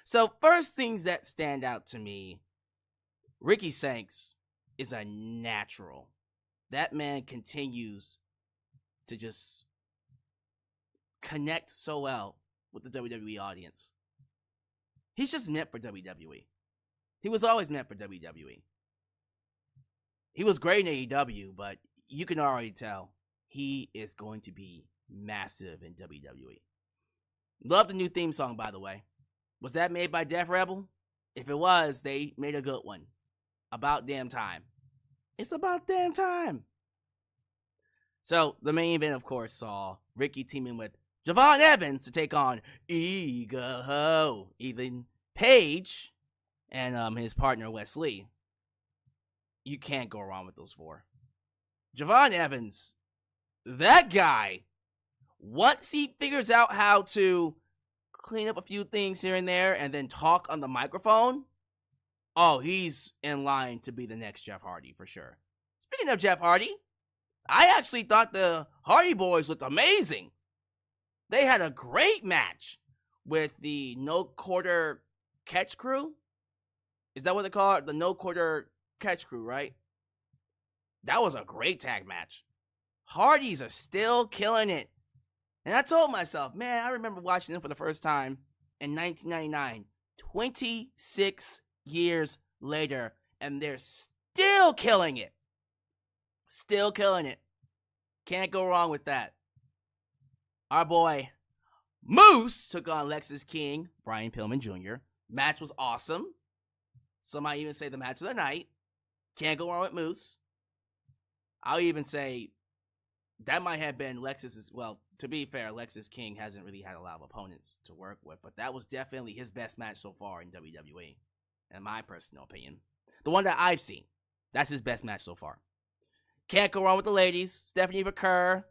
So first things that stand out to me, Ricky Sanks is a natural. That man continues to just connect so well with the WWE audience. He's just meant for WWE. He was always meant for WWE. He was great in AEW, but you can already tell he is going to be massive in WWE. Love the new theme song, by the way. Was that made by Def Rebel? If it was, they made a good one. About damn time. It's about damn time. So, the main event, of course, saw Ricky teaming with Javon Evans to take on Ethan Page and his partner, Wesley. You can't go wrong with those four. Javon Evans, that guy, once he figures out how to clean up a few things here and there and then talk on the microphone, oh, he's in line to be the next Jeff Hardy for sure. Speaking of Jeff Hardy, I actually thought the Hardy Boys looked amazing. They had a great match with the No Quarter Catch Crew. Is that what they call it? The No Quarter Catch Crew, right? That was a great tag match. Hardys are still killing it. And I told myself, man, I remember watching them for the first time in 1999, 26 years later, and they're still killing it. Still killing it. Can't go wrong with that. Our boy Moose took on Lexis King, Brian Pillman Jr. Match was awesome. Some might even say the match of the night. Can't go wrong with Moose. I'll even say that might have been Lexis's, well, to be fair, Lexis King hasn't really had a lot of opponents to work with, but that was definitely his best match so far in WWE, in my personal opinion. The one that I've seen, that's his best match so far. Can't go wrong with the ladies, Stephanie Vaquer,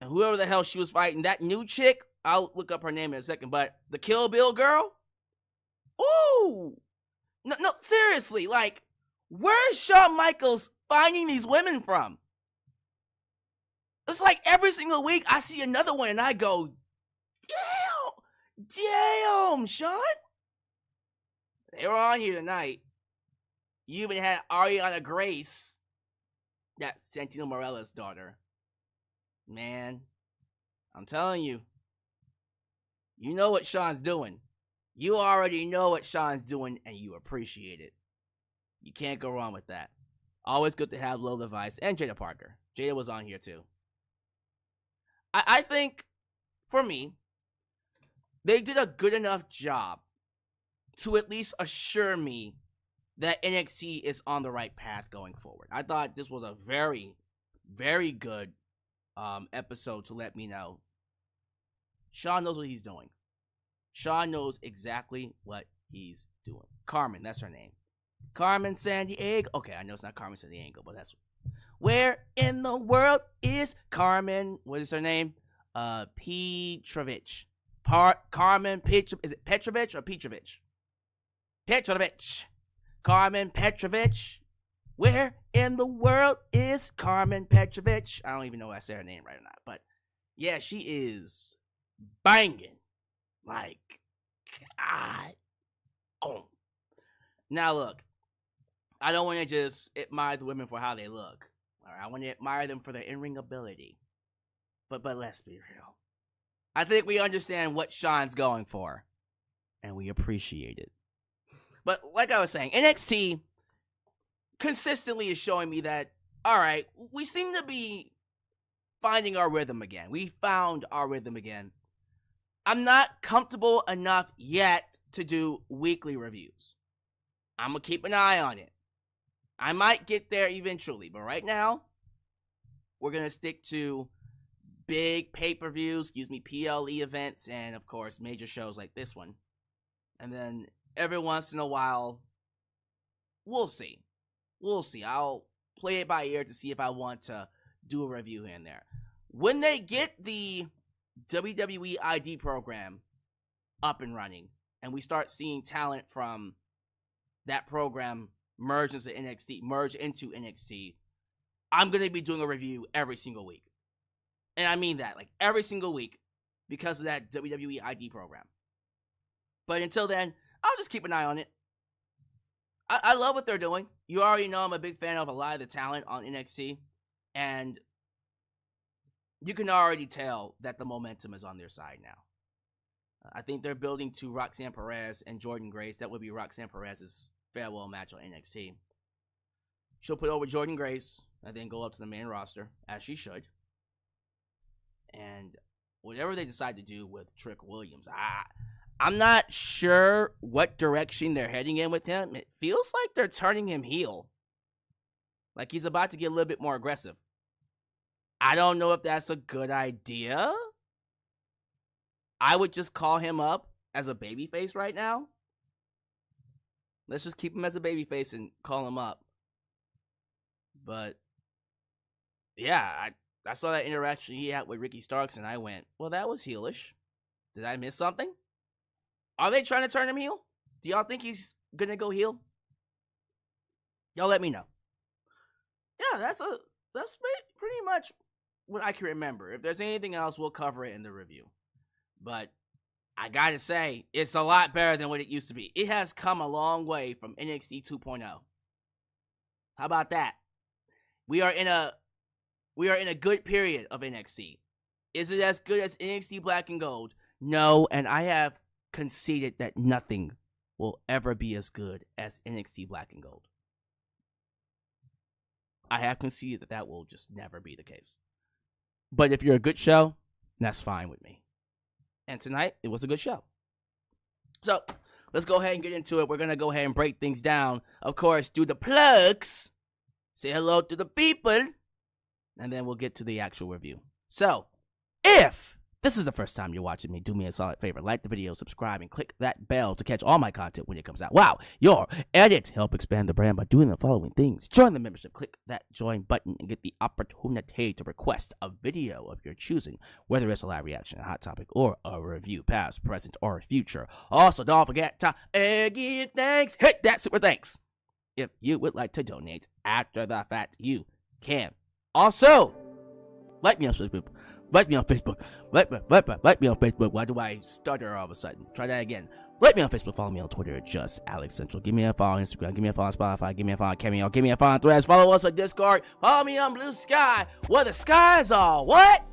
and whoever the hell she was fighting. That new chick, I'll look up her name in a second, but the Kill Bill girl? Ooh! No, seriously, like, where's Shawn Michaels finding these women from? It's like every single week I see another one and I go, damn, Shawn. They were on here tonight. You even had Ariana Grace, that's Santino Morella's daughter. Man, I'm telling you, you know what Shawn's doing. You already know what Shawn's doing and you appreciate it. You can't go wrong with that. Always good to have Lola Vice and Jada Parker. Jada was on here too. I think, for me, they did a good enough job to at least assure me that NXT is on the right path going forward. I thought this was a very, very good episode to let me know Shawn knows what he's doing. Shawn knows exactly what he's doing. Karmen, that's her name. Karmen Sandiego. Okay, I know it's not Karmen Sandiego, but that's... Where in the world is Karmen? What is her name? Petrovic. Karmen Petrovic. Is it Petrovic or Petrovic? Petrovic. Karmen Petrovic. Where in the world is Karmen Petrovic? I don't even know if I said her name right or not, but yeah, she is banging. Like, God. Oh. Now look, I don't want to just admire the women for how they look. All right, I want to admire them for their in-ring ability. But let's be real. I think we understand what Shawn's going for, and we appreciate it. But like I was saying, NXT consistently is showing me that, all right, we seem to be finding our rhythm again. We found our rhythm again. I'm not comfortable enough yet to do weekly reviews. I'm going to keep an eye on it. I might get there eventually, but right now, we're going to stick to big pay-per-views, PLE events, and of course, major shows like this one. And then every once in a while, we'll see. We'll see. I'll play it by ear to see if I want to do a review here and there. When they get the WWE ID program up and running, and we start seeing talent from that program merge into NXT, I'm going to be doing a review every single week. And I mean that, like every single week, because of that WWE ID program. But until then, I'll just keep an eye on it. I love what they're doing. You already know I'm a big fan of a lot of the talent on NXT. And you can already tell that the momentum is on their side now. I think they're building to Roxanne Perez and Jordynne Grace. That would be Roxanne Perez's farewell match on NXT. She'll put over Jordynne Grace and then go up to the main roster, as she should. And whatever they decide to do with Trick Williams, I'm not sure what direction they're heading in with him. It feels like they're turning him heel. Like he's about to get a little bit more aggressive. I don't know if that's a good idea. I would just call him up as a babyface right now. Let's just keep him as a babyface and call him up. But yeah, I saw that interaction he had with Ricky Starks and I went, well, that was heelish. Did I miss something? Are they trying to turn him heel? Do y'all think he's gonna go heel? Y'all let me know. Yeah, that's pretty much what I can remember. If there's anything else, we'll cover it in the review. But I gotta say, it's a lot better than what it used to be. It has come a long way from NXT 2.0. How about that? We are in a good period of NXT. Is it as good as NXT Black and Gold? No, and I have conceded that nothing will ever be as good as NXT Black and Gold. I have conceded that will just never be the case. But if you're a good show, that's fine with me. And tonight, it was a good show. So, let's go ahead and get into it. We're going to go ahead and break things down. Of course, do the plugs. Say hello to the people. And then we'll get to the actual review. So, if this is the first time you're watching me, do me a solid favor. Like the video, subscribe, and click that bell to catch all my content when it comes out. Wow, your edit. Help expand the brand by doing the following things. Join the membership. Click that join button and get the opportunity to request a video of your choosing, whether it's a live reaction, a hot topic, or a review, past, present, or future. Also, don't forget to give thanks. Hit that super thanks. If you would like to donate after the fact, you can. Also, like me on Facebook. Like me on Facebook. Like me on Facebook. Why do I stutter all of a sudden? Try that again. Like me on Facebook. Follow me on Twitter at just Alyx Central. Give me a follow on Instagram. Give me a follow on Spotify. Give me a follow on Cameo. Give me a follow on Threads. Follow us on Discord. Follow me on Blue Sky, where the skies are what?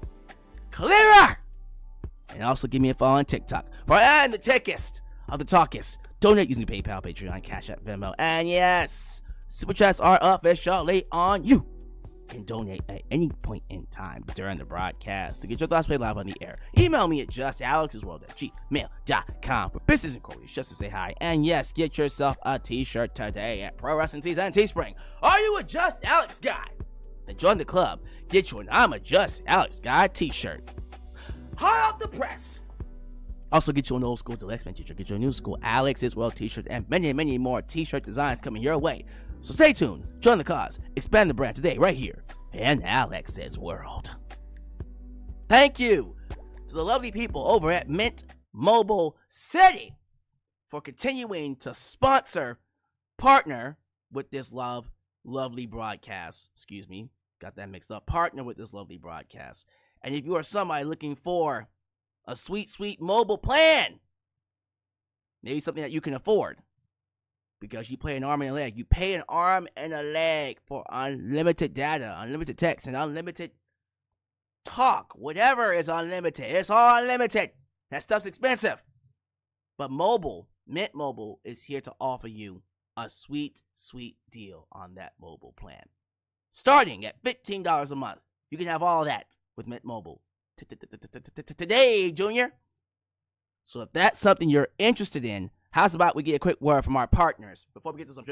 Clearer. And also give me a follow on TikTok. For I am the techest of the talkest. Donate using PayPal, Patreon, Cashapp, Venmo, and yes, Super Chats are officially on you. Can donate at any point in time during the broadcast to get your thoughts played live on the air. Email me at justalyxsworld@gmail.com for business inquiries, just to say hi. And yes, get yourself a t-shirt today at Pro Wrestling Tees and Teespring. Are you a Just Alyx guy? Then join the club. Get you an I'm a Just Alyx guy t-shirt. Hot off the press. Also get you an old school Lexis t-shirt, get you a new school Alyx's World t-shirt, and many, many more t-shirt designs coming your way. So stay tuned, join the cause, expand the brand today, right here in Alyx's World. Thank you to the lovely people over at Mint Mobile City for continuing to partner with this lovely broadcast. Excuse me, got that mixed up. Partner with this lovely broadcast. And if you are somebody looking for a sweet, sweet mobile plan, maybe something that you can afford, because you pay an arm and a leg. You pay an arm and a leg for unlimited data, unlimited text, and unlimited talk. Whatever is unlimited, it's all unlimited. That stuff's expensive. But Mint Mobile is here to offer you a sweet, sweet deal on that mobile plan. Starting at $15 a month, you can have all that with Mint Mobile today, Junior. So if that's something you're interested in, how's about we get a quick word from our partners before we get to some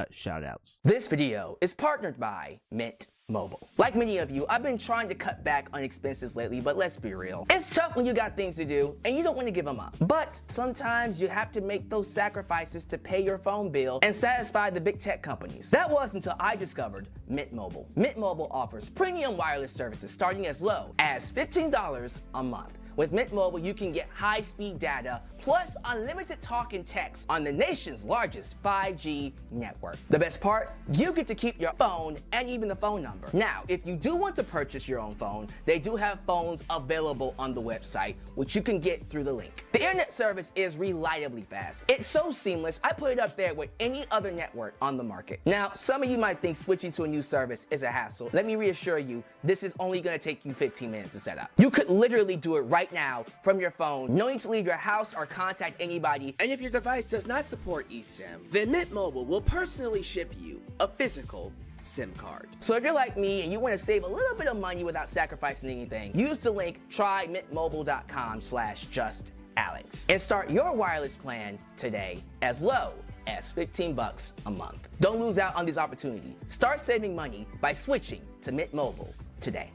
shout outs. This video is partnered by Mint Mobile. Like many of you, I've been trying to cut back on expenses lately, but let's be real. It's tough when you got things to do and you don't want to give them up. But sometimes you have to make those sacrifices to pay your phone bill and satisfy the big tech companies. That was until I discovered Mint Mobile. Mint Mobile offers premium wireless services starting as low as $15 a month, With Mint Mobile, you can get high-speed data plus unlimited talk and text on the nation's largest 5G network. The best part? You get to keep your phone and even the phone number. Now, if you do want to purchase your own phone, they do have phones available on the website, which you can get through the link. The internet service is reliably fast. It's so seamless, I put it up there with any other network on the market. Now, some of you might think switching to a new service is a hassle. Let me reassure you, this is only going to take you 15 minutes to set up. You could literally do it right now from your phone, no need to leave your house or contact anybody. And if your device does not support eSIM, then Mint Mobile will personally ship you a physical SIM card. So if you're like me and you want to save a little bit of money without sacrificing anything, use the link trymintmobile.com/justalyx and start your wireless plan today as low as $15 a month. Don't lose out on this opportunity. Start saving money by switching to Mint Mobile today.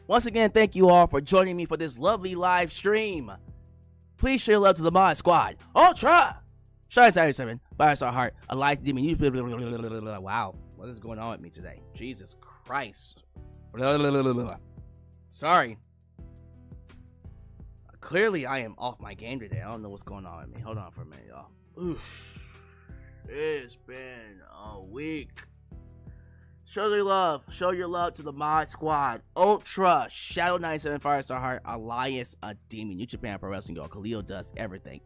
Once again, thank you all for joining me for this lovely live stream. Please show your love to the Mod Squad. Ultra! Shine Saturday 7, Firestar Heart, Alyx Demon. Wow, what is going on with me today? Jesus Christ. Sorry. Clearly, I am off my game today. I don't know what's going on with me. Hold on for a minute, y'all. Oof. It's been a week. Show your love to the Mod Squad, Ultra, Shadow 97, Firestar Heart, Alliance, a Demon, New Japan Pro Wrestling Girl, Khalil does everything.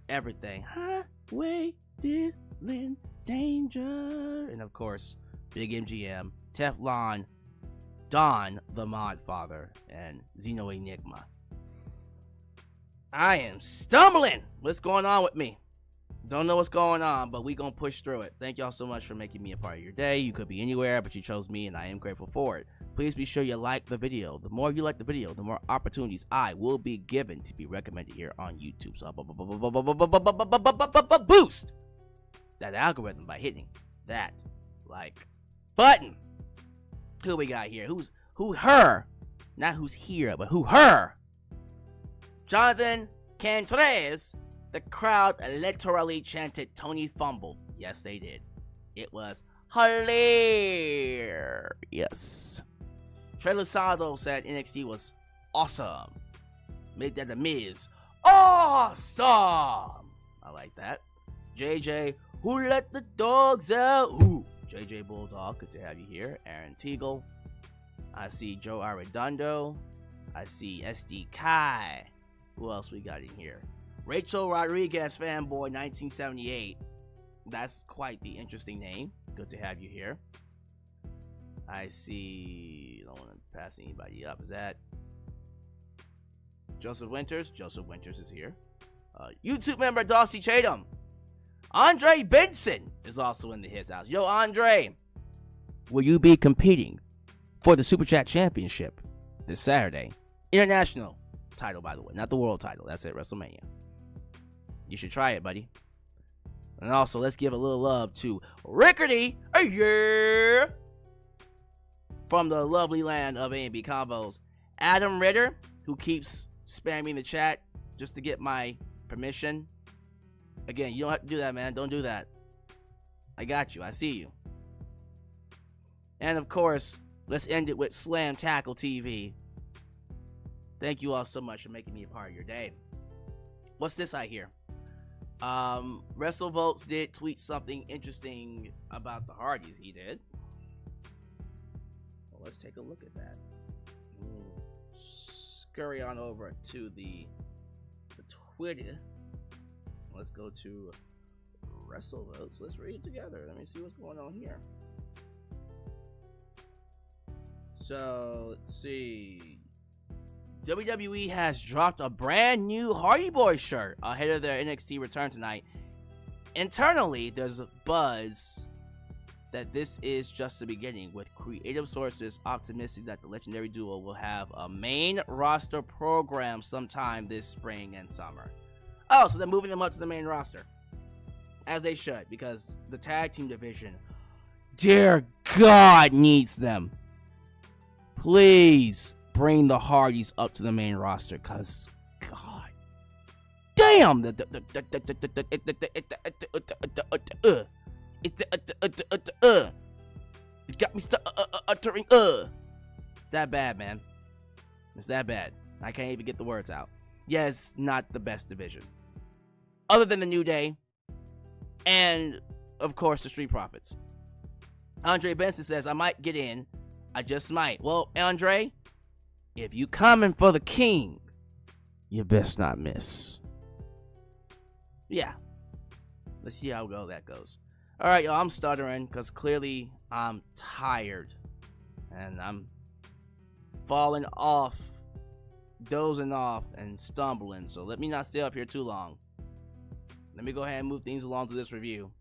Highway, Dylan, Danger, and of course, Big MGM, Teflon, Don, the Mod Father, and Xeno Enigma. I am stumbling. What's going on with me? Don't know what's going on, but we gonna push through it. Thank y'all so much for making me a part of your day. You could be anywhere, but you chose me, and I am grateful for it. Please be sure you like the video. The more you like the video, the more opportunities I will be given to be recommended here on YouTube. So boost that algorithm by hitting that like button. Who we got here? Her? Not who's here, but her? Jonathan Cantres. The crowd literally chanted Tony fumbled. Yes, they did. It was hilarious. Trey Lusado said NXT was awesome. Make that the Miz. Awesome. I like that. JJ, who let the dogs out? Ooh, JJ Bulldog, good to have you here. Aaron Teagle. I see Joe Arredondo. I see SD Kai. Who else we got in here? Rachel Rodriguez Fanboy 1978. That's quite the interesting name. Good to have you here. I see. Don't want to pass anybody up. Is that Joseph Winters? Joseph Winters is here. YouTube member Darcy Chatham. Andre Benson is also in his house. Yo, Andre, will you be competing for the Super Chat Championship this Saturday? International title, by the way, not the world title. That's at WrestleMania. You should try it, buddy. And also, let's give a little love to Rickety, from the lovely land of A&B Combos. Adam Ritter, who keeps spamming the chat just to get my permission. Again, you don't have to do that, man. Don't do that. I got you. I see you. And of course, let's end it with Slam Tackle TV. Thank you all so much for making me a part of your day. What's this I hear? WrestleVotes did tweet something interesting about the Hardys. He did. Well, let's take a look at that. Scurry on over to the Twitter. Let's go to WrestleVotes. Let's read it together. Let me see what's going on here. So, let's see. WWE has dropped a brand new Hardy Boys shirt ahead of their NXT return tonight. Internally, there's a buzz that this is just the beginning, with creative sources optimistic that the legendary duo will have a main roster program sometime this spring and summer. Oh, so they're moving them up to the main roster. As they should, because the tag team division, dear God, needs them. Please bring the Hardys up to the main roster, cause God damn, You got me uttering, It's that bad, man. It's that bad. I can't even get the words out. Yeah, it's not the best division. Other than the New Day, and, of course, the Street Profits. Andre Benson says, I might get in. I just might. Well, Andre, if you coming for the king, you best not miss. Yeah. Let's see how well that goes. All right, y'all, I'm stuttering because clearly I'm tired. And I'm falling off, dozing off, and stumbling. So let me not stay up here too long. Let me go ahead and move things along to this review.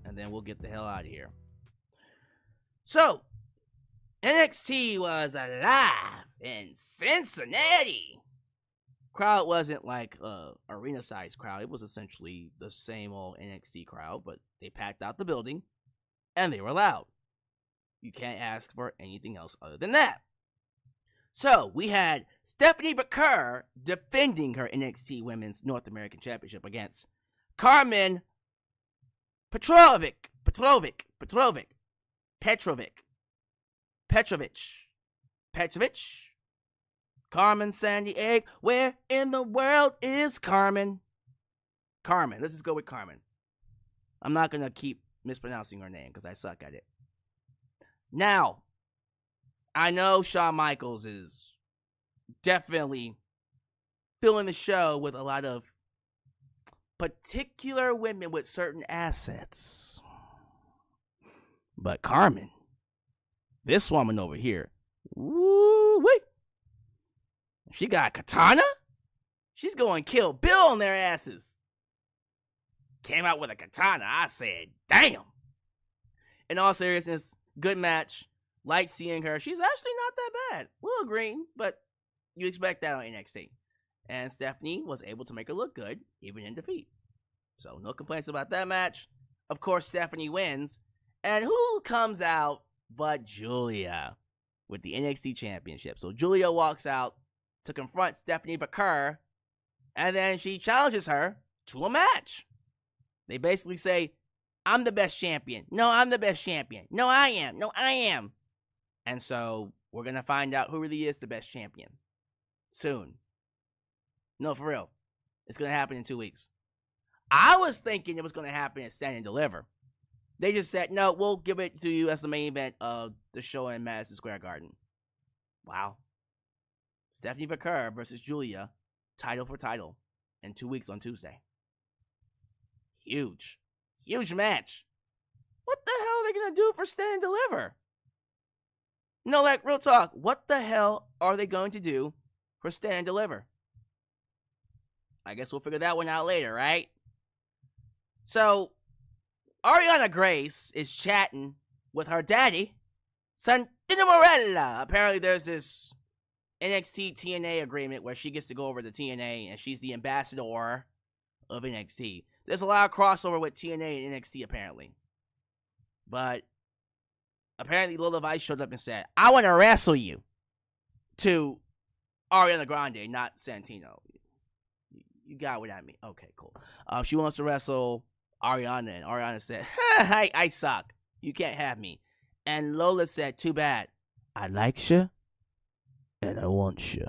And then we'll get the hell out of here. So, NXT was alive in Cincinnati. Crowd wasn't like a arena-sized crowd. It was essentially the same old NXT crowd, but they packed out the building, and they were loud. You can't ask for anything else other than that. So, we had Stephanie Vaquer defending her NXT Women's North American Championship against Karmen Petrovic. Carmen Sandiego. Where in the world is Carmen? Carmen. Let's just go with Carmen. I'm not going to keep mispronouncing her name because I suck at it. Now, I know Shawn Michaels is definitely filling the show with a lot of particular women with certain assets. But Carmen, this woman over here, woo-wee. She got a katana? She's going Kill Bill on their asses. Came out with a katana. I said, damn. In all seriousness, good match. Like seeing her. She's actually not that bad. We'll agree, but you expect that on NXT. And Stephanie was able to make her look good, even in defeat. So no complaints about that match. Of course, Stephanie wins. And who comes out but Julia with the NXT Championship? So Julia walks out to confront Stephanie Vaquer, and then she challenges her to a match. They basically say, I'm the best champion. No, I'm the best champion. No, I am. No, I am. And so we're going to find out who really is the best champion soon. No, for real. It's going to happen in 2 weeks. I was thinking it was going to happen at Stand and Deliver. They just said, no, we'll give it to you as the main event of the show in Madison Square Garden. Wow. Stephanie Vaquer versus Julia, title for title, in 2 weeks on Tuesday. Huge. Huge match. What the hell are they going to do for Stand and Deliver? No, like, real talk. What the hell are they going to do for Stand and Deliver? I guess we'll figure that one out later, right? So, Ariana Grace is chatting with her daddy, Santino Marella. Apparently there's this NXT TNA agreement where she gets to go over to TNA and she's the ambassador of NXT. There's a lot of crossover with TNA and NXT apparently. But apparently Lola Vice showed up and said, I want to wrestle you, to Ariana Grande, not Santino. You got what I mean. Okay, cool. She wants to wrestle Ariana, and Ariana said, I suck. You can't have me. And Lola said, too bad. I like you, and I want you.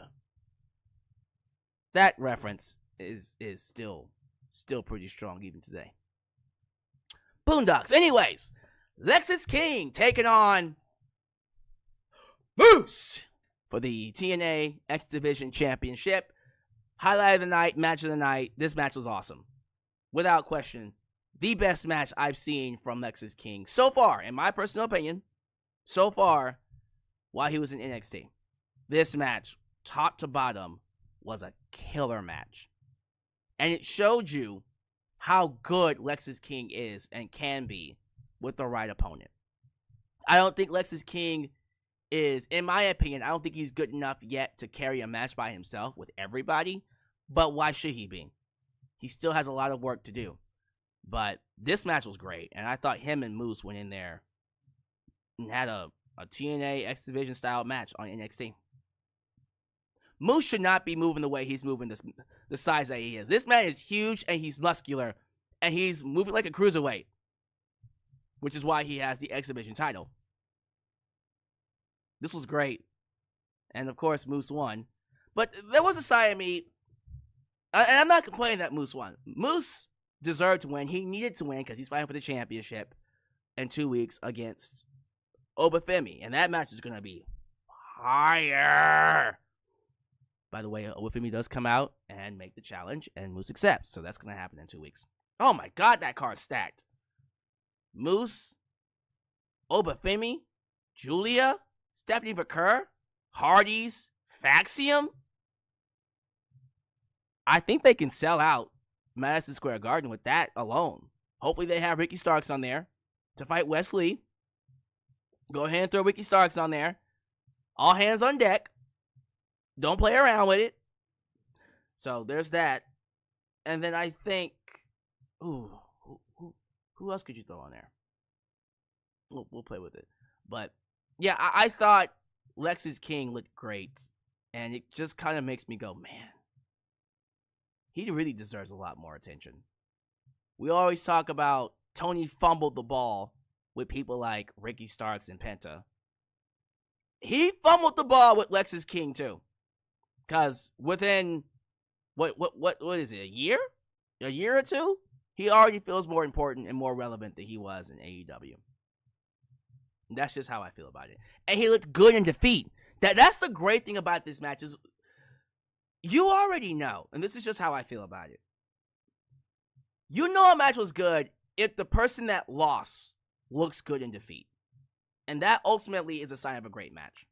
That reference is still pretty strong even today. Boondocks. Anyways, Lexis King taking on Moose for the TNA X-Division Championship. Highlight of the night, match of the night. This match was awesome. Without question, the best match I've seen from Lexis King so far, in my personal opinion, so far, while he was in NXT. This match, top to bottom, was a killer match. And it showed you how good Lexis King is and can be with the right opponent. I don't think Lexis King is, in my opinion, I don't think he's good enough yet to carry a match by himself with everybody. But why should he be? He still has a lot of work to do. But this match was great. And I thought him and Moose went in there and had a TNA X-Division style match on NXT. Moose should not be moving the way he's moving, the size that he is. This man is huge and he's muscular. And he's moving like a cruiserweight. Which is why he has the X-Division title. This was great. And, of course, Moose won. But there was a side of me, and I'm not complaining that Moose won. Moose deserved to win. He needed to win because he's fighting for the championship in 2 weeks against Obafemi. And that match is going to be fire. By the way, Obafemi does come out and make the challenge, and Moose accepts. So that's going to happen in 2 weeks. Oh, my God, that card's stacked. Moose, Obafemi, Julia, Stephanie Vaquer, Hardy's, Faxium. I think they can sell out Madison Square Garden with that alone. Hopefully they have Ricky Starks on there to fight Wesley. Go ahead and throw Ricky Starks on there. All hands on deck. Don't play around with it. So there's that. And then I think, who else could you throw on there? We'll play with it. But yeah, I thought Lexis King looked great. And it just kind of makes me go, man, he really deserves a lot more attention. We always talk about Tony fumbled the ball with people like Ricky Starks and Penta. He fumbled the ball with Lexis King too. Because within, what is it, a year? A year or two? He already feels more important and more relevant than he was in AEW. That's just how I feel about it. And he looked good in defeat. That's the great thing about this match is you already know, and this is just how I feel about it. You know a match was good if the person that lost looks good in defeat. And that ultimately is a sign of a great match.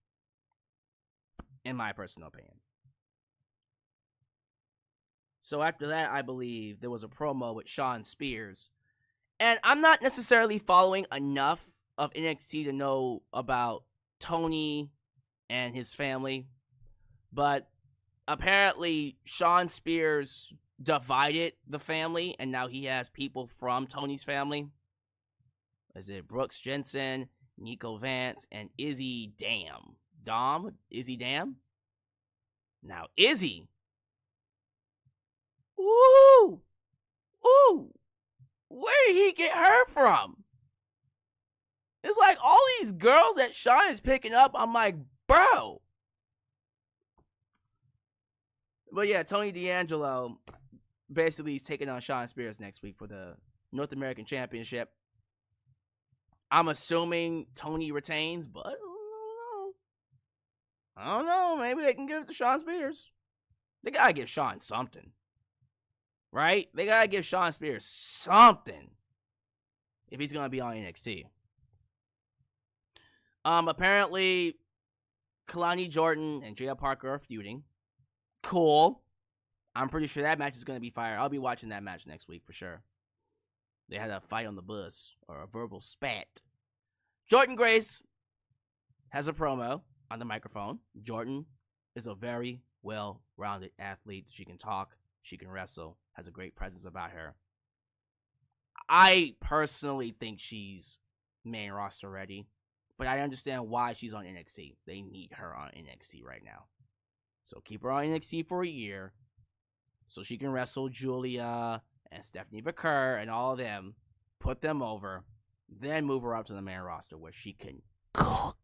In my personal opinion. So after that, I believe there was a promo with Shawn Spears. And I'm not necessarily following enough of NXT to know about Tony and his family. But apparently, Shawn Spears divided the family, and now he has people from Tony's family. Is it Brooks Jensen, Nico Vance, and Izzy Dam? Izzy Dam? Now, Izzy. Ooh! Where did he get her from? It's like all these girls that Shawn is picking up, I'm like, bro. But yeah, Tony D'Angelo basically is taking on Shawn Spears next week for the North American Championship. I'm assuming Tony retains, but I don't know. Maybe they can give it to Shawn Spears. They gotta give Shawn something. Right? They gotta give Shawn Spears something if he's gonna be on NXT. Apparently, Kalani Jordan and Jada Parker are feuding. Cool. I'm pretty sure that match is gonna be fire. I'll be watching that match next week for sure. They had a fight on the bus, or a verbal spat. Jordynne Grace has a promo on the microphone. Jordynne is a very well-rounded athlete. She can talk, she can wrestle, has a great presence about her. I personally think she's main roster ready, but I understand why she's on NXT. They need her on NXT right now. So keep her on NXT for a year so she can wrestle Julia and Stephanie Vaquer and all of them, put them over, then move her up to the main roster where she can cook.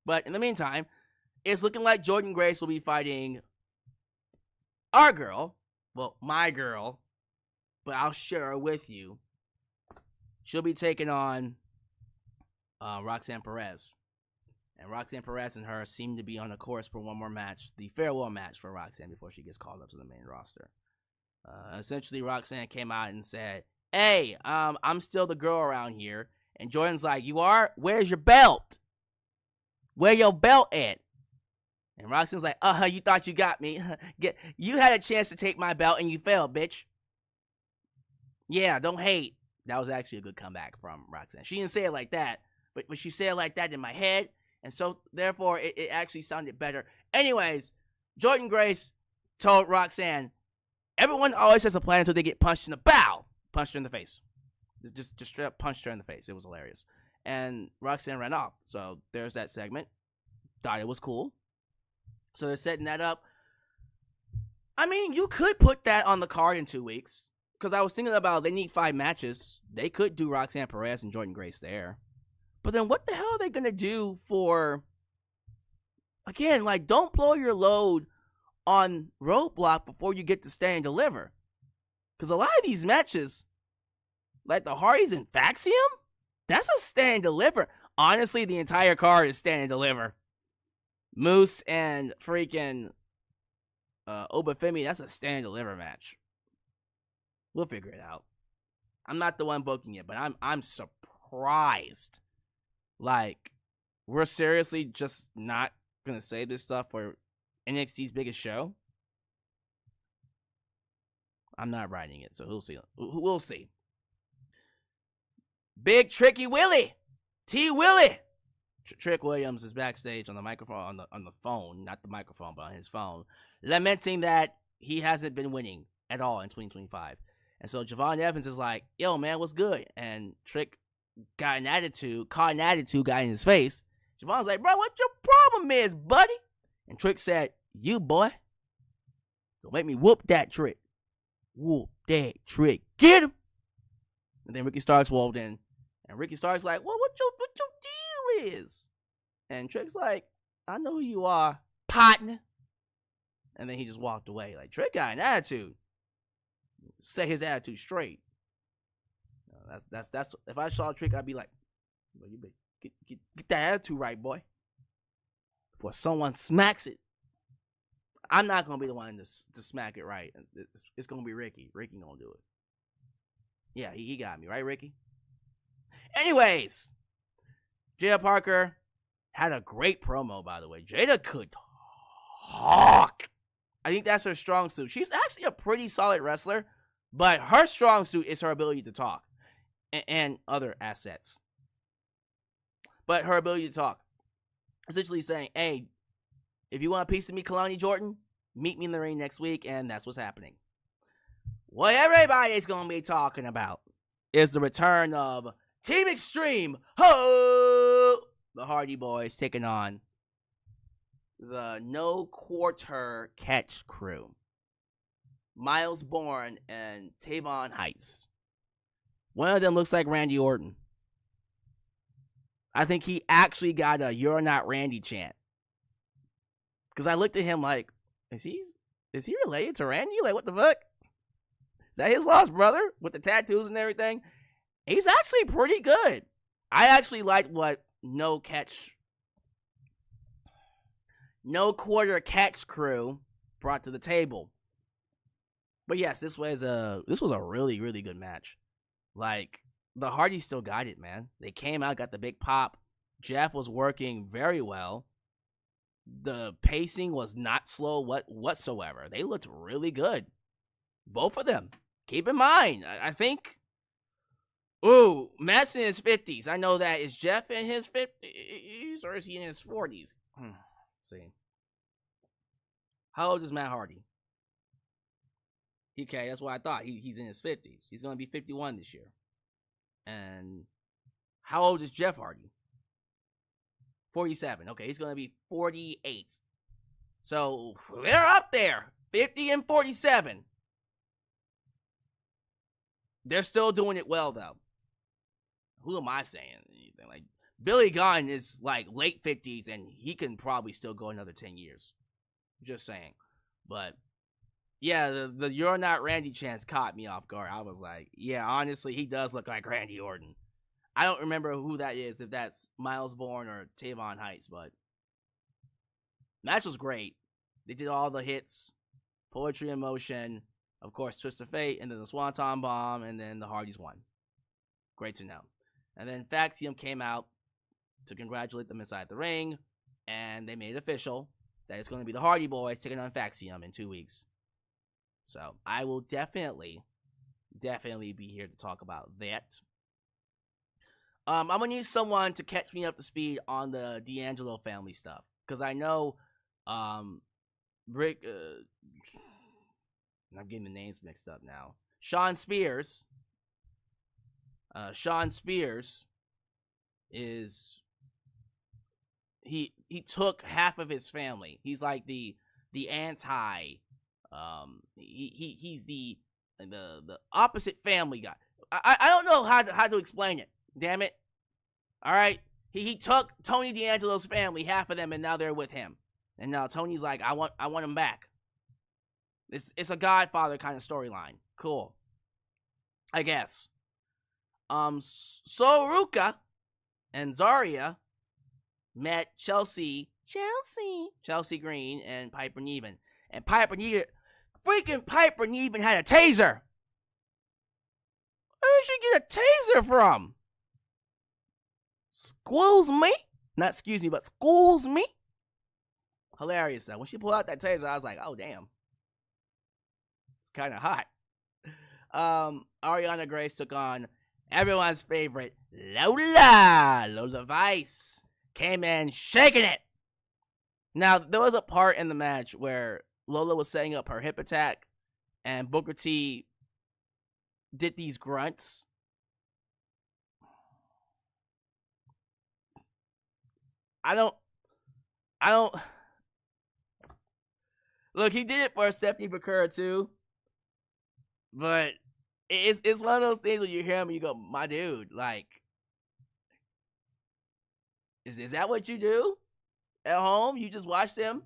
But in the meantime, it's looking like Jordynne Grace will be fighting our girl, well, my girl, but I'll share her with you. She'll be taking on Roxanne Perez. And Roxanne Perez and her seem to be on the course for one more match, the farewell match for Roxanne before she gets called up to the main roster. Essentially, Roxanne came out and said, hey, I'm still the girl around here. And Jordan's like, you are? Where's your belt? Where your belt at? And Roxanne's like, you thought you got me. You had a chance to take my belt and you failed, bitch. Yeah, don't hate. That was actually a good comeback from Roxanne. She didn't say it like that, but she said it like that in my head. And so, therefore, it actually sounded better. Anyways, Jordynne Grace told Roxanne, everyone always has a plan until they get punched in the bow. Punched her in the face. Just straight up punched her in the face. It was hilarious. And Roxanne ran off. So there's that segment. Thought it was cool. So they're setting that up. I mean, you could put that on the card in 2 weeks. Because I was thinking about they need 5 matches. They could do Roxanne Perez and Jordynne Grace there. But then what the hell are they going to do for, again, like, don't blow your load on Roadblock before you get to Stand and Deliver. Because a lot of these matches, like the Hardys and Faxium, that's a Stand and Deliver. Honestly, the entire card is Stand and Deliver. Moose and freaking Obafemi, that's a Stand and Deliver match. We'll figure it out. I'm not the one booking it, but I'm surprised. Like, we're seriously just not gonna save this stuff for NXT's biggest show. I'm not writing it, so we'll see. We'll see. Big Tricky Willie, T Willie. Trick Williams is backstage on the microphone, on the phone, not the microphone, but on his phone, lamenting that he hasn't been winning at all in 2025. And so Javon Evans is like, "Yo, man, what's good?" And Trick got an attitude, got in his face. Javon's like, "Bro, what your problem is, buddy?" And Trick said, "You, boy. Don't make me whoop that Trick. Whoop that Trick. Get him." And then Ricky Starks walked in. And Ricky Starks like, "Well, what your deal is?" And Trick's like, "I know who you are, partner." And then he just walked away. Like, Trick got an attitude. Set his attitude straight. That's if I saw Trick, I'd be like, "Well, you better get that attitude right, boy. Before someone smacks it." I'm not gonna be the one to smack it right. It's gonna be Ricky. Ricky gonna do it. Yeah, he got me, right, Ricky? Anyways, Jada Parker had a great promo, by the way. Jada could talk. I think that's her strong suit. She's actually a pretty solid wrestler, but her strong suit is her ability to talk and other assets. But her ability to talk. Essentially saying, "Hey, if you want a piece of me, Kalani Jordan, meet me in the ring next week," and that's what's happening. What everybody's going to be talking about is the return of Team Extreme. Ho! The Hardy Boys taking on the No Quarter Catch crew. Miles Bourne and Tavon Heights. One of them looks like Randy Orton. I think he actually got a "You're Not Randy" chant. Because I looked at him like, is he related to Randy? Like, what the fuck? Is that his lost brother with the tattoos and everything? He's actually pretty good. I actually like what No Quarter Catch crew brought to the table. But yes, this was a really, really good match. Like, the Hardys still got it, man. They came out, got the big pop. Jeff was working very well. The pacing was not slow whatsoever. They looked really good. Both of them. Keep in mind, I think, Matt's in his 50s. I know that. Is Jeff in his 50s or is he in his 40s? See. How old is Matt Hardy? Okay, that's what I thought. He's in his 50s. He's going to be 51 this year. And how old is Jeff Hardy? 47. Okay, he's going to be 48. So they're up there. 50 and 47. They're still doing it well, though. Who am I saying? Like, Billy Gunn is like late 50s, and he can probably still go another 10 years. Just saying. But yeah, the "You're Not Randy" chance caught me off guard. I was like, yeah, honestly, he does look like Randy Orton. I don't remember who that is, if that's Miles Bourne or Tavon Heights, but match was great. They did all the hits, Poetry in Motion, of course, Twist of Fate, and then the Swanton Bomb, and then the Hardys won. Great to know. And then Faxium came out to congratulate them inside the ring, and they made it official that it's going to be the Hardy Boys taking on Faxium in 2 weeks. So I will definitely be here to talk about that. I'm going to need someone to catch me up to speed on the D'Angelo family stuff. Because I know Rick... I'm getting the names mixed up now. Sean Spears is... He took half of his family. He's like the anti... he's the opposite family guy. I don't know how to explain it. Damn it. All right. He took Tony D'Angelo's family, half of them, and now they're with him. And now Tony's like, I want him back. It's a Godfather kind of storyline. Cool. I guess. Soruka and Zarya met Chelsea Green and Piper Niven. And freaking Piper Niven had a taser. Where did she get a taser from? Excuse me? Not excuse me, but schools me? Hilarious though. When she pulled out that taser, I was like, oh damn. It's kind of hot. Ariana Grace took on everyone's favorite Lola Vice. Came in shaking it. Now, there was a part in the match where Lola was setting up her hip attack and Booker T did these grunts. I don't look, he did it for Stephanie Vaquer too. But it's one of those things when you hear him and you go, my dude, like, is that what you do at home? You just watch them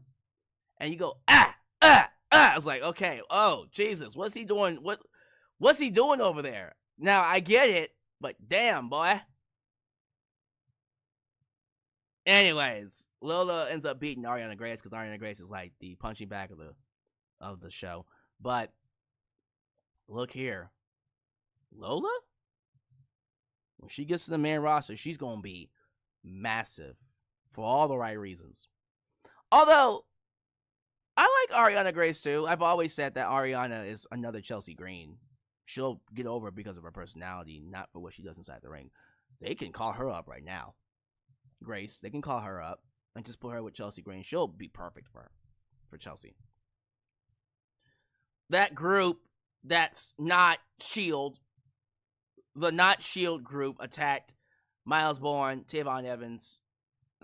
and you go, ah. I was like, okay, oh, Jesus, what's he doing? What's he doing over there? Now, I get it, but damn, boy. Anyways, Lola ends up beating Ariana Grace because Ariana Grace is like the punching bag of the show. But look here. Lola? When she gets to the main roster, she's going to be massive for all the right reasons. Although, I like Ariana Grace too. I've always said that Ariana is another Chelsea Green. She'll get over because of her personality, not for what she does inside the ring. They can call her up right now. Grace, they can call her up and just put her with Chelsea Green. She'll be perfect for Chelsea. That group that's not Shield, the not Shield group attacked Miles Bourne, Tavon Evans.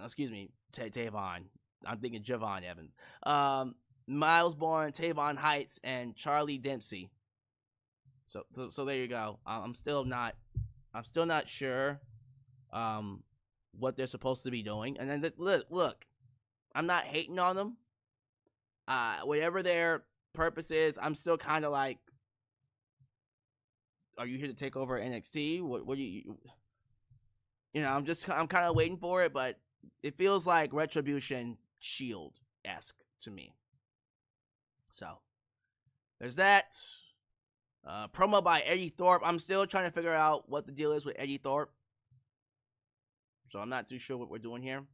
Excuse me, Tavon. I'm thinking Javon Evans. Miles Bourne, Tavon Heights, and Charlie Dempsey. So there you go. I'm still not sure what they're supposed to be doing. And then look, I'm not hating on them. Whatever their purpose is, I'm still kind of like, are you here to take over NXT? What do you know, I'm kind of waiting for it, but it feels like Retribution Shield-esque to me. So, there's that. Promo by Eddie Thorpe. I'm still trying to figure out what the deal is with Eddie Thorpe. So, I'm not too sure what we're doing here.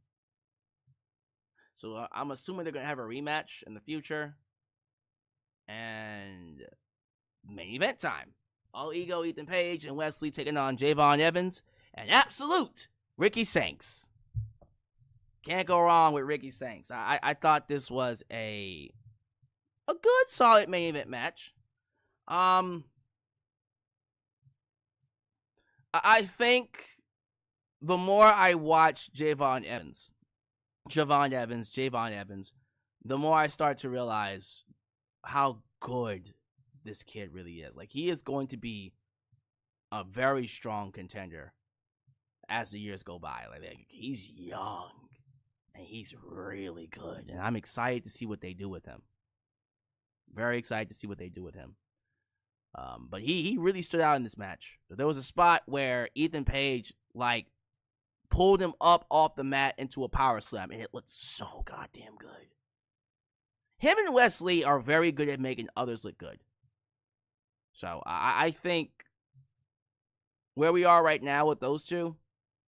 So, I'm assuming they're going to have a rematch in the future. And main event time. All Ego, Ethan Page, and Wesley taking on Javon Evans and Absolute Ricky Sanks. Can't go wrong with Ricky Sanks. I thought this was a good, solid main event match. I think the more I watch Javon Evans, the more I start to realize how good this kid really is. Like, he is going to be a very strong contender as the years go by. Like he's young and he's really good, and I'm excited to see what they do with him. Very excited to see what they do with him. But he really stood out in this match. There was a spot where Ethan Page like pulled him up off the mat into a power slam, and it looked so goddamn good. Him and Wesley are very good at making others look good. So I think where we are right now with those two,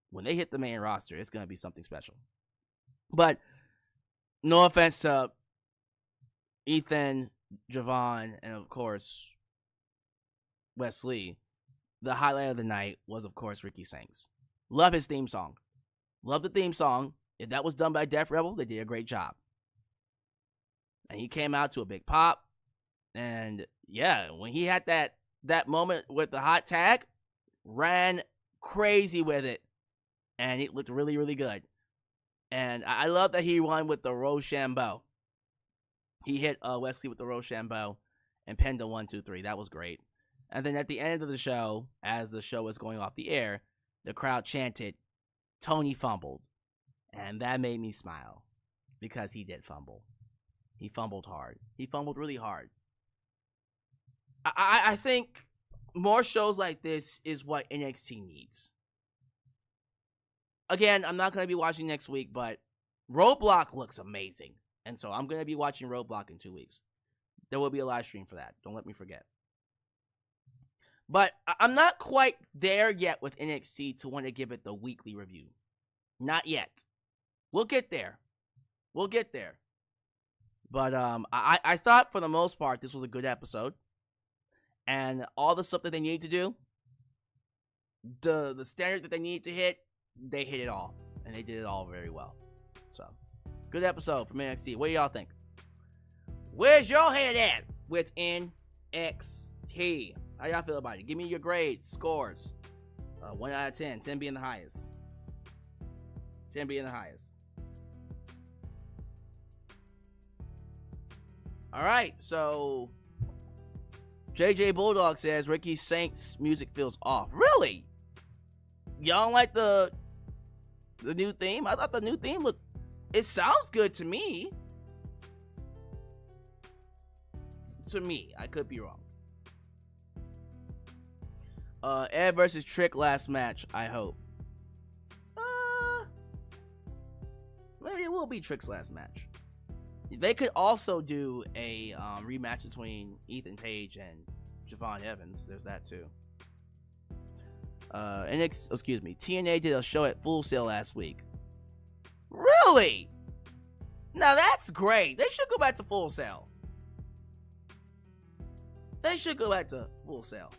when they hit the main roster, it's going to be something special. But no offense to Ethan, Javon, and of course Wesley, the highlight of the night was of course Ricky Sanks. Love his theme song. Love the theme song. If that was done by Def Rebel, they did a great job. And he came out to a big pop. And yeah, when he had that moment with the hot tag, ran crazy with it. And it looked really, really good. And I love that he won with the Rochambeau. He hit Wesley with the Rochambeau and pinned a 1-2-3. That was great. And then at the end of the show, as the show was going off the air, the crowd chanted, Tony fumbled. And that made me smile. Because he did fumble. He fumbled hard. He fumbled really hard. I think more shows like this is what NXT needs. Again, I'm not going to be watching next week, but Roadblock looks amazing. And so I'm going to be watching Roadblock in 2 weeks. There will be a live stream for that. Don't let me forget. But I'm not quite there yet with NXT to want to give it the weekly review. Not yet. We'll get there. We'll get there. But I thought for the most part this was a good episode. And all the stuff that they need to do, the standard that they need to hit, they hit it all. And they did it all very well. So, good episode from NXT. What do y'all think? Where's your head at with NXT? How y'all feel about it? Give me your grades, scores. 1 out of 10. 10 being the highest. 10 being the highest. Alright, so JJ Bulldog says Ricky Saints music feels off. Really? Y'all don't like the new theme? I thought the new theme looked... It sounds good to me. To me. I could be wrong. Ed versus Trick last match, I hope. Maybe it will be Trick's last match. They could also do a rematch between Ethan Page and Javon Evans. There's that too. TNA did a show at Full Sail last week. Really? Now that's great. They should go back to Full Sail. They should go back to Full Sail.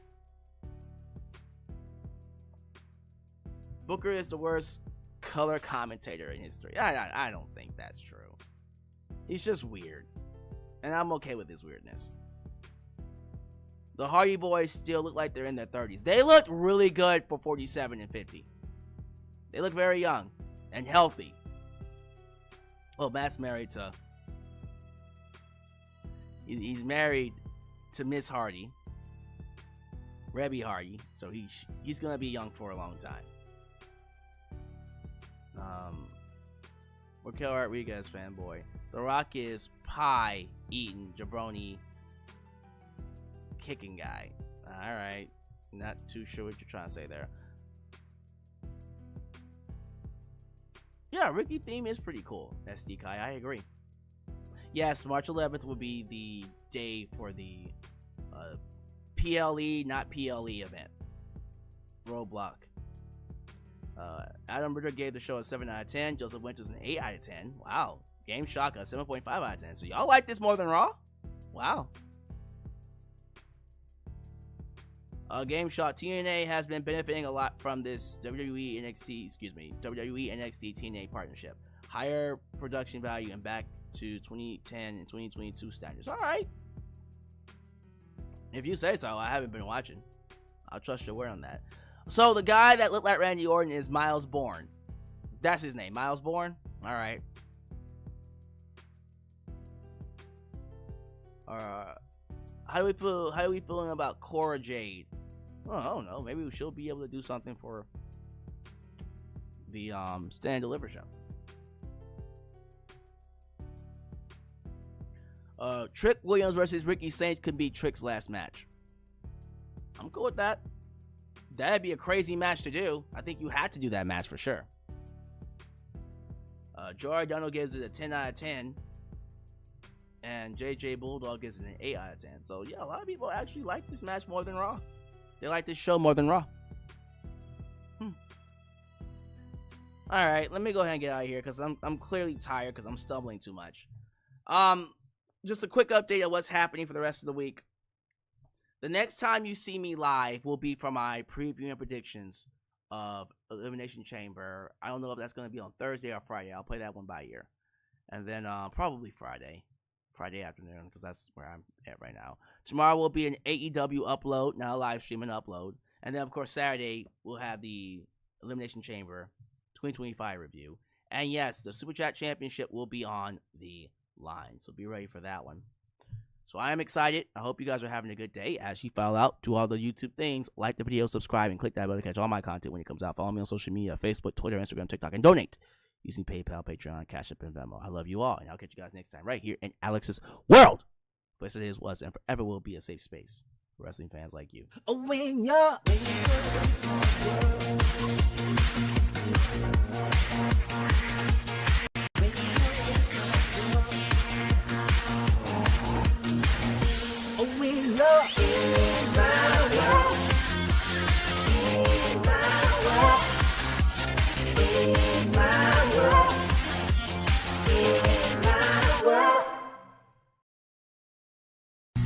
Booker is the worst color commentator in history. I don't think that's true. He's just weird. And I'm okay with his weirdness. The Hardy Boys still look like they're in their 30s. They look really good for 47 and 50. They look very young and healthy. Well, Matt's married to... He's married to Miss Hardy. Rebby Hardy. So he's going to be young for a long time. Raquel Rodriguez fanboy. The Rock is pie eating jabroni kicking guy. Alright. Not too sure what you're trying to say there. Yeah, Ricky theme is pretty cool. SD Kai, I agree. Yes, March 11th will be the day for the PLE, not PLE event. Roadblock. Adam Ritter gave the show a 7 out of 10. Joseph Winters an 8 out of 10. Wow. Game Shock a 7.5 out of 10. So y'all like this more than Raw? Wow. Game Shock, TNA has been benefiting a lot from this WWE NXT TNA partnership. Higher production value and back to 2010 and 2022 standards. Alright. If you say so, I haven't been watching. I'll trust your word on that. So the guy that looked like Randy Orton is Miles Bourne. That's his name, Miles Bourne. All right. How do we feel? How are we feeling about Cora Jade? Oh, I don't know. Maybe she'll be able to do something for the Stand and Deliver show. Trick Williams versus Ricky Saints could be Trick's last match. I'm cool with that. That'd be a crazy match to do. I think you have to do that match for sure. Joe O'Donnell gives it a 10 out of 10. And JJ Bulldog gives it an 8 out of 10. So, yeah, a lot of people actually like this match more than Raw. They like this show more than Raw. Alright, let me go ahead and get out of here because I'm clearly tired because I'm stumbling too much. Just a quick update of what's happening for the rest of the week. The next time you see me live will be for my preview and predictions of Elimination Chamber. I don't know if that's going to be on Thursday or Friday. I'll play that one by ear. And then probably Friday afternoon, because that's where I'm at right now. Tomorrow will be an AEW upload, not a live stream, an upload. And then, of course, Saturday we'll have the Elimination Chamber 2025 review. And yes, the Super Chat Championship will be on the line, so be ready for that one. So I am excited. I hope you guys are having a good day. As you file out, do all the YouTube things. Like the video, subscribe, and click that bell to catch all my content when it comes out. Follow me on social media, Facebook, Twitter, Instagram, TikTok, and donate using PayPal, Patreon, Cashapp, and Venmo. I love you all, and I'll catch you guys next time right here in Alyx's world. Place it is, was, and forever will be a safe space for wrestling fans like you. When you're when you're